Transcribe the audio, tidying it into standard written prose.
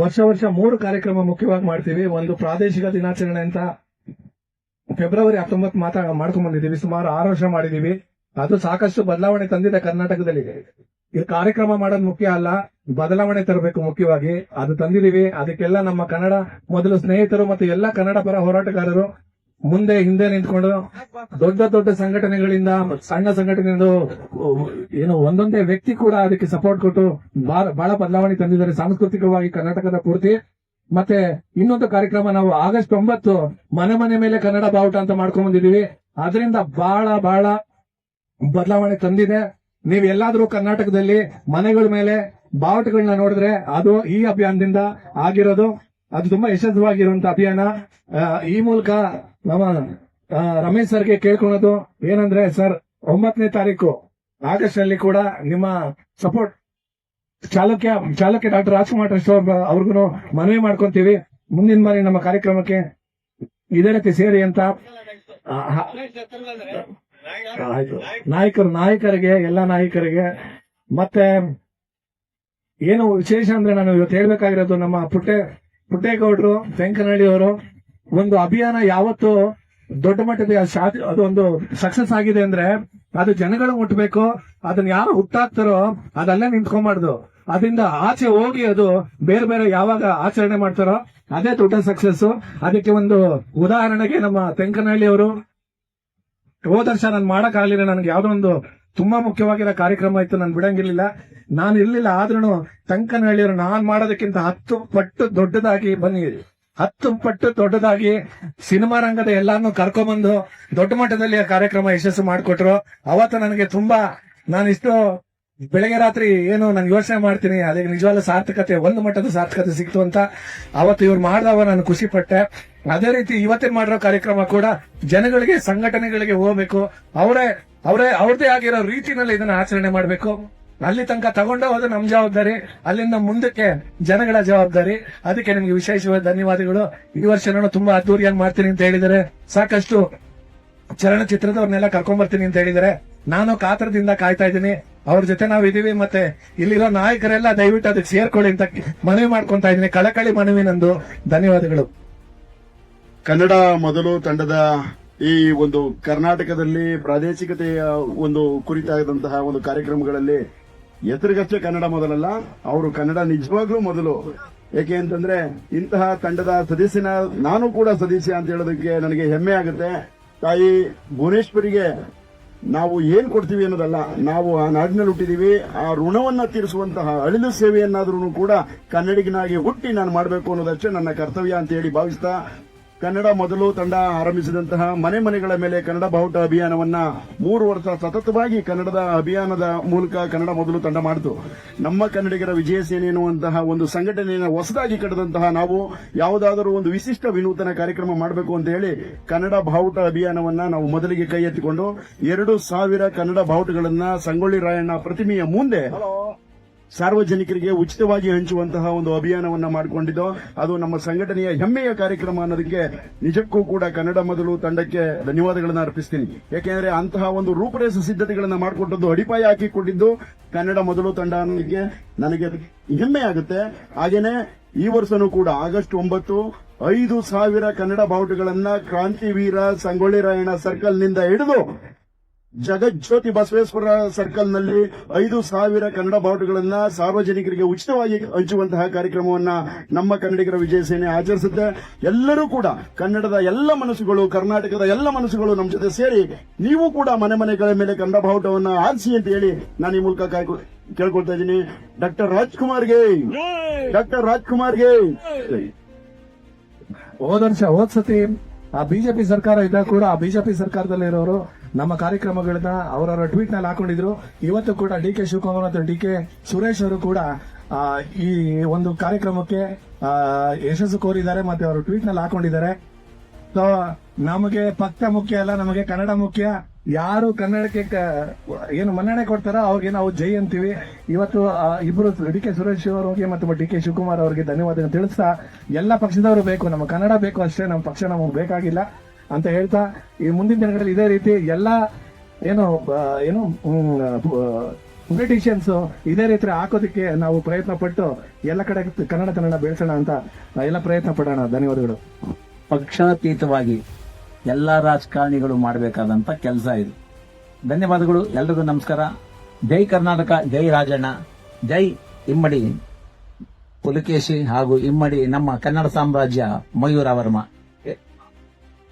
ವರ್ಷ 3 ಕಾರ್ಯಕ್ರಮ ಮುಖ್ಯವಾಗಿ ಮಾಡ್ತೀವಿ. ಒಂದು ಪ್ರಾದೇಶಿಕ ದಿನಾಚರಣೆ ಅಂತ ಫೆಬ್ರವರಿ 19 ಮಾಡ್ಕೊಂಡ್ ಬಂದಿದ್ದೀವಿ. ಸುಮಾರು 6 ವರ್ಷ ಮಾಡಿದೀವಿ. ಅದು ಸಾಕಷ್ಟು ಬದಲಾವಣೆ ತಂದಿದೆ ಕರ್ನಾಟಕದಲ್ಲಿ. ಈ ಕಾರ್ಯಕ್ರಮ ಮಾಡೋದು ಮುಖ್ಯ ಅಲ್ಲ, ಬದಲಾವಣೆ ತರಬೇಕು ಮುಖ್ಯವಾಗಿ. ಅದು ತಂದಿದೀವಿ. ಅದಕ್ಕೆಲ್ಲ ನಮ್ಮ ಕನ್ನಡ ಮೊದಲು ಸ್ನೇಹಿತರು ಮತ್ತು ಎಲ್ಲ ಕನ್ನಡ ಪರ ಹೋರಾಟಗಾರರು ಮುಂದೆ ಹಿಂದೆ ನಿಂತ್ಕೊಂಡು ದೊಡ್ಡ ಸಂಘಟನೆಗಳಿಂದ ಸಣ್ಣ ಸಂಘಟನೆಯಿಂದ ಏನು ಒಂದೊಂದೇ ವ್ಯಕ್ತಿ ಕೂಡ ಅದಕ್ಕೆ ಸಪೋರ್ಟ್ ಕೊಟ್ಟು ಬಹಳ ಬದಲಾವಣೆ ತಂದಿದ್ದಾರೆ ಸಾಂಸ್ಕೃತಿಕವಾಗಿ ಕರ್ನಾಟಕದ ಪೂರ್ತಿ. ಮತ್ತೆ ಇನ್ನೊಂದು ಕಾರ್ಯಕ್ರಮ ನಾವು ಆಗಸ್ಟ್ 9 ಮನೆ ಮೇಲೆ ಕನ್ನಡ ಬಾವುಟ ಅಂತ ಮಾಡ್ಕೊಂಡ್ ಬಂದಿದೀವಿ. ಅದರಿಂದ ಬಹಳ ಬದಲಾವಣೆ ತಂದಿದೆ. ನೀವು ಎಲ್ಲಾದ್ರೂ ಕರ್ನಾಟಕದಲ್ಲಿ ಮನೆಗಳ ಮೇಲೆ ಬಾವುಟಗಳನ್ನ ನೋಡಿದ್ರೆ ಅದು ಈ ಅಭಿಯಾನದಿಂದ ಆಗಿರೋದು. ಅದು ತುಂಬಾ ಯಶಸ್ವಿಯಾಗಿರುವಂತ ಅಭಿಯಾನ. ಈ ಮೂಲಕ ನಮ್ಮ ರಮೇಶ್ ಸರ್ಗೆ ಕೇಳ್ಕೊಳ್ಳೋದು ಏನಂದ್ರೆ, ಸರ್ 9ನೇ ತಾರೀಕು ಆಗಸ್ಟ್ ಅಲ್ಲಿ ಕೂಡ ನಿಮ್ಮ ಸಪೋರ್ಟ್ ಚಾಲಕ ಡಾಕ್ಟರ್ ರಾಜ್ಕುಮಾರ್ ಟ್ರಸ್ಟ್ ಅವ್ರಿಗೂ ಮನವಿ ಮಾಡ್ಕೊಂತೀವಿ. ಮುಂದಿನ ಬಾರಿ ನಮ್ಮ ಕಾರ್ಯಕ್ರಮಕ್ಕೆ ಇದೇ ರೀತಿ ಸೇರಿ ಅಂತ ನಾಯಕರಿಗೆ ಎಲ್ಲ ನಾಯಕರಿಗೆ. ಮತ್ತೆ ಏನು ವಿಶೇಷ ಅಂದ್ರೆ, ನಾನು ಇವತ್ತು ಹೇಳ್ಬೇಕಾಗಿರೋದು, ನಮ್ಮ ಪುಟ್ಟೇಗೌಡರು ತೆಂಕನಹಳ್ಳಿ ಅವರು ಒಂದು ಅಭಿಯಾನ ಯಾವತ್ತು ದೊಡ್ಡ ಮಟ್ಟದ ಅದೊಂದು ಸಕ್ಸಸ್ ಆಗಿದೆ ಅಂದ್ರೆ ಅದು ಜನಗಳು ಮುಟ್ಟಬೇಕು. ಅದನ್ನ ಯಾರು ಹುಟ್ಟಾಕ್ತಾರೋ ಅದಲ್ಲೇ ನಿಂತ್ಕೊಂಬಾರ್ದು. ಅದರಿಂದ ಆಚೆ ಹೋಗಿ ಅದು ಬೇರೆ ಯಾವಾಗ ಆಚರಣೆ ಮಾಡ್ತಾರೋ ಅದೇ ದೊಡ್ಡ ಸಕ್ಸಸ್. ಅದಕ್ಕೆ ಒಂದು ಉದಾಹರಣೆಗೆ ನಮ್ಮ ತೆಂಕನಹಳ್ಳಿ ಅವರು ಹೋದ ವರ್ಷ ನಾನು ಮಾಡಕ್ಕಾಗಲಿಲ್ಲ. ನನಗೆ ಯಾವ್ದೋ ಒಂದು ತುಂಬಾ ಮುಖ್ಯವಾಗಿರೋ ಕಾರ್ಯಕ್ರಮ ಇತ್ತು, ನಾನು ಬಿಡಂಗಿರ್ಲಿಲ್ಲ, ನಾನು ಇರ್ಲಿಲ್ಲ. ಆದ್ರೂ ತೆಂಕನಹಳ್ಳಿಯವರು ನಾನ್ ಮಾಡೋದಕ್ಕಿಂತ 10 ಪಟ್ಟು ದೊಡ್ಡದಾಗಿ ಬನ್ನಿ, 10 ಪಟ್ಟು ದೊಡ್ಡದಾಗಿ ಸಿನಿಮಾ ರಂಗದ ಎಲ್ಲಾನು ಕರ್ಕೊಂಡ್ಬಂದು ದೊಡ್ಡ ಮಟ್ಟದಲ್ಲಿ ಆ ಕಾರ್ಯಕ್ರಮ ಯಶಸ್ಸು ಮಾಡಿಕೊಟ್ರು. ಅವತ್ತು ನನಗೆ ತುಂಬಾ, ನಾನಿಷ್ಟು ಬೆಳಗ್ಗೆ ರಾತ್ರಿ ಏನು ನಾನು ಯೋಚನೆ ಮಾಡ್ತೀನಿ, ಅದಕ್ಕೆ ನಿಜವಾದ ಸಾರ್ಥಕತೆ, ಒಂದು ಮಟ್ಟದ ಸಾರ್ಥಕತೆ ಸಿಕ್ತು ಅಂತ ಅವತ್ತು ಇವ್ರು ಮಾಡಿದವ ನಾನು ಖುಷಿ ಪಟ್ಟೆ. ಅದೇ ರೀತಿ ಇವತ್ತೇನ್ ಮಾಡಿರೋ ಕಾರ್ಯಕ್ರಮ ಕೂಡ ಜನಗಳಿಗೆ, ಸಂಘಟನೆಗಳಿಗೆ ಹೋಗ್ಬೇಕು. ಅವ್ರದೇ ಆಗಿರೋ ರೀತಿನಲ್ಲಿ ಇದನ್ನ ಆಚರಣೆ ಮಾಡ್ಬೇಕು. ಅಲ್ಲಿ ತನಕ ತಗೊಂಡೋಗೋದು ನಮ್ ಜವಾಬ್ದಾರಿ, ಅಲ್ಲಿಂದ ಮುಂದಕ್ಕೆ ಜನಗಳ ಜವಾಬ್ದಾರಿ. ಅದಕ್ಕೆ ನಿಮ್ಗೆ ವಿಶೇಷವಾದ ಧನ್ಯವಾದಗಳು. ಈ ವರ್ಷ ನಾನು ತುಂಬಾ ಅದ್ದೂರಿಯಾಗಿ ಮಾಡ್ತೀನಿ ಅಂತ ಹೇಳಿದರೆ, ಸಾಕಷ್ಟು ಚಲನಚಿತ್ರದವ್ರನ್ನೆಲ್ಲ ಕರ್ಕೊಂಡ್ ಬರ್ತೀನಿ ಅಂತ ಹೇಳಿದರೆ, ನಾನು ಕಾತರದಿಂದ ಕಾಯ್ತಾ ಇದ್ದೀನಿ. ಅವ್ರ ಜೊತೆ ನಾವ್ ಇದೀವಿ. ಮತ್ತೆ ಇಲ್ಲಿರೋ ನಾಯಕರೆಲ್ಲ ದಯವಿಟ್ಟು ಅದಕ್ಕೆ ಸೇರ್ಕೊಳ್ಳಿ ಅಂತ ಮನವಿ ಮಾಡ್ಕೊಂತ ಇದ್ದೀನಿ. ಕಳಕಳಿ ಮನವಿ ನಂದು. ಧನ್ಯವಾದಗಳು. ಕನ್ನಡ ಮೊದಲು ತಂಡದ ಈ ಒಂದು ಕರ್ನಾಟಕದಲ್ಲಿ ಪ್ರಾದೇಶಿಕತೆಯ ಒಂದು ಕುರಿತಾದಂತಹ ಒಂದು ಕಾರ್ಯಕ್ರಮಗಳಲ್ಲಿ ಹೆಸರಿಗಷ್ಟೇ ಕನ್ನಡ ಮೊದಲಲ್ಲ, ಅವರು ಕನ್ನಡ ನಿಜವಾಗ್ಲೂ ಮೊದಲು. ಏಕೆ ಅಂತಂದ್ರೆ ಇಂತಹ ತಂಡದ ಸದಸ್ಯನ ನಾನು ಕೂಡ ಸದಸ್ಯ ಅಂತ ಹೇಳೋದಕ್ಕೆ ನನಗೆ ಹೆಮ್ಮೆ ಆಗುತ್ತೆ. ತಾಯಿ ಭುವನೇಶ್ವರಿಗೆ ನಾವು ಏನ್ ಕೊಡ್ತೀವಿ ಅನ್ನೋದಲ್ಲ, ನಾವು ಆ ನಾಡಿನಲ್ಲಿ ಹುಟ್ಟಿದೀವಿ. ಆ ಋಣವನ್ನ ತೀರಿಸುವಂತಹ ಅಳಿಲು ಸೇವೆಯನ್ನಾದ್ರೂ ಕೂಡ ಕನ್ನಡಿಗನಾಗಿ ಹುಟ್ಟಿ ನಾನು ಮಾಡಬೇಕು ಅನ್ನೋದಷ್ಟೇ ನನ್ನ ಕರ್ತವ್ಯ ಅಂತ ಹೇಳಿ ಭಾವಿಸ್ತಾ, ಕನ್ನಡ ಮೊದಲು ತಂಡ ಆರಂಭಿಸಿದಂತಹ ಮನೆಗಳ ಮೇಲೆ ಕನ್ನಡ ಬಾವುಟ ಅಭಿಯಾನವನ್ನ 3 ವರ್ಷ ಸತತವಾಗಿ ಕನ್ನಡದ ಅಭಿಯಾನದ ಮೂಲಕ ಕನ್ನಡ ಮೊದಲು ತಂಡ ಮಾಡಿತು. ನಮ್ಮ ಕನ್ನಡಿಗರ ವಿಜಯ ಸೇನೆ ಎನ್ನುವಂತಹ ಒಂದು ಸಂಘಟನೆಯನ್ನು ಹೊಸದಾಗಿ ಕಟ್ಟಿದಂತಹ ನಾವು ಯಾವುದಾದರೂ ಒಂದು ವಿಶಿಷ್ಟ ವಿನೂತನ ಕಾರ್ಯಕ್ರಮ ಮಾಡಬೇಕು ಅಂತ ಹೇಳಿ ಕನ್ನಡ ಬಾವುಟ ಅಭಿಯಾನವನ್ನ ನಾವು ಮೊದಲಿಗೆ ಕೈ ಎತ್ತಿಕೊಂಡು 2000 ಕನ್ನಡ ಬಾವುಟಗಳನ್ನ ಸಂಗೊಳ್ಳಿ ರಾಯಣ್ಣ ಪ್ರತಿಮೆಯ ಮುಂದೆ ಸಾರ್ವಜನಿಕರಿಗೆ ಉಚಿತವಾಗಿ ಹಂಚುವಂತಹ ಒಂದು ಅಭಿಯಾನವನ್ನ ಮಾಡಿಕೊಂಡಿದ್ದು, ಅದು ನಮ್ಮ ಸಂಘಟನೆಯ ಹೆಮ್ಮೆಯ ಕಾರ್ಯಕ್ರಮ ಅನ್ನೋದಕ್ಕೆ ನಿಜಕ್ಕೂ ಕೂಡ ಕನ್ನಡ ಮೊದಲು ತಂಡಕ್ಕೆ ಧನ್ಯವಾದಗಳನ್ನ ಅರ್ಪಿಸ್ತೀನಿ. ಯಾಕೆಂದ್ರೆ ಅಂತಹ ಒಂದು ರೂಪರೇಷ ಸಿದ್ಧತೆಗಳನ್ನ ಮಾಡಿಕೊಟ್ಟದ್ದು, ಅಡಿಪಾಯ ಹಾಕಿಕೊಂಡಿದ್ದು ಕನ್ನಡ ಮೊದಲು ತಂಡ ಅನ್ನೋದಕ್ಕೆ ನನಗೆ ಹೆಮ್ಮೆ ಆಗುತ್ತೆ. ಹಾಗೇನೆ ಈ ವರ್ಷನೂ ಕೂಡ ಆಗಸ್ಟ್ 9 5,000 ಕನ್ನಡ ಬಾವುಟಗಳನ್ನ ಕ್ರಾಂತಿವೀರ ಸಂಗೊಳ್ಳಿ ರಾಯಣ್ಣ ಸರ್ಕಲ್ ನಿಂದ ಹಿಡಿದು ಜಗಜ್ಯೋತಿ ಬಸವೇಶ್ವರ ಸರ್ಕಲ್ ನಲ್ಲಿ 5,000 ಕನ್ನಡ ಬಾವುಟಗಳನ್ನ ಸಾರ್ವಜನಿಕರಿಗೆ ಉಚಿತವಾಗಿ ಹಂಚುವಂತಹ ಕಾರ್ಯಕ್ರಮವನ್ನ ನಮ್ಮ ಕನ್ನಡಿಗರ ವಿಜಯ ಸೇನೆ ಆಚರಿಸುತ್ತೆ. ಎಲ್ಲರೂ ಕೂಡ ಕನ್ನಡದ ಎಲ್ಲ ಮನಸ್ಸುಗಳು, ಕರ್ನಾಟಕದ ಎಲ್ಲ ಮನಸ್ಸುಗಳು ನಮ್ಮ ಜೊತೆ ಸೇರಿ ನೀವು ಕೂಡ ಮನೆಗಳ ಮೇಲೆ ಕನ್ನಡ ಬಾವುಟವನ್ನ ಆರಿಸಿ ಅಂತ ಹೇಳಿ ನಾನು ಈ ಮೂಲಕ ಕೇಳ್ಕೊಳ್ತಾ ಇದ್ದೀನಿ. ಡಾಕ್ಟರ್ ರಾಜ್ಕುಮಾರ್ಗೆ ಹೋದ್ಸತಿ ಆ ಬಿಜೆಪಿ ಸರ್ಕಾರ ಇದ್ದಾಗ ಕೂಡ ಆ ಬಿಜೆಪಿ ಸರ್ಕಾರದಲ್ಲಿರೋರು ನಮ್ಮ ಕಾರ್ಯಕ್ರಮಗಳನ್ನ ಅವರವರ ಟ್ವೀಟ್ ನಲ್ಲಿ ಹಾಕೊಂಡಿದ್ರು. ಇವತ್ತು ಕೂಡ ಡಿ ಕೆ ಶಿವಕುಮಾರ್ ಮತ್ತು ಡಿ ಕೆ ಸುರೇಶ್ ಅವರು ಕೂಡ ಈ ಒಂದು ಕಾರ್ಯಕ್ರಮಕ್ಕೆ ಯಶಸ್ಸು ಕೋರಿದ್ದಾರೆ ಮತ್ತೆ ಅವರು ಟ್ವೀಟ್ ನಲ್ಲಿ ಹಾಕೊಂಡಿದ್ದಾರೆ. ಸೊ ನಮಗೆ ಪಕ್ಷ ಮುಖ್ಯ ಅಲ್ಲ, ನಮಗೆ ಕನ್ನಡ ಮುಖ್ಯ. ಯಾರು ಕನ್ನಡಕ್ಕೆ ಏನು ಮನ್ನಣೆ ಕೊಡ್ತಾರೋ ಅವ್ರಿಗೆ ನಾವು ಜೈ ಅಂತೀವಿ. ಇವತ್ತು ಇಬ್ಬರು ಡಿ ಕೆ ಸುರೇಶ್ ಅವರಿಗೆ ಮತ್ತು ಡಿ ಕೆ ಶಿವಕುಮಾರ್ ಅವರಿಗೆ ಧನ್ಯವಾದ ತಿಳಿಸ್ತಾ, ಎಲ್ಲ ಪಕ್ಷದವರು ಬೇಕು, ನಮ್ಮ ಕನ್ನಡ ಬೇಕು ಅಷ್ಟೇ, ನಮ್ಮ ಪಕ್ಷ ನಮಗೆ ಬೇಕಾಗಿಲ್ಲ ಅಂತ ಹೇಳ್ತಾ, ಈ ಮುಂದಿನ ದಿನಗಳಲ್ಲಿ ಇದೇ ರೀತಿ ಎಲ್ಲ ಏನು ಪೊಲಿಟಿಷಿಯನ್ಸ್ ಇದೇ ರೀತಿ ಹಾಕೋದಕ್ಕೆ ನಾವು ಪ್ರಯತ್ನ ಪಟ್ಟು ಎಲ್ಲ ಕಡೆ ಕನ್ನಡ ಬೆಳೆಸೋಣ ಅಂತ ಎಲ್ಲ ಪ್ರಯತ್ನ ಪಡೋಣ. ಧನ್ಯವಾದಗಳು. ಪಕ್ಷಾತೀತವಾಗಿ ಎಲ್ಲಾ ರಾಜಕಾರಣಿಗಳು ಮಾಡಬೇಕಾದಂತ ಕೆಲಸ ಇದು. ಧನ್ಯವಾದಗಳು. ಎಲ್ರಿಗೂ ನಮಸ್ಕಾರ. ಜೈ ಕರ್ನಾಟಕ, ಜೈ ರಾಜಣ್ಣ, ಜೈ ಇಮ್ಮಡಿ ಪುಲಕೇಶಿ ಹಾಗೂ ಇಮ್ಮಡಿ ನಮ್ಮ ಕನ್ನಡ ಸಾಮ್ರಾಜ್ಯ ಮಯೂರ ವರ್ಮ.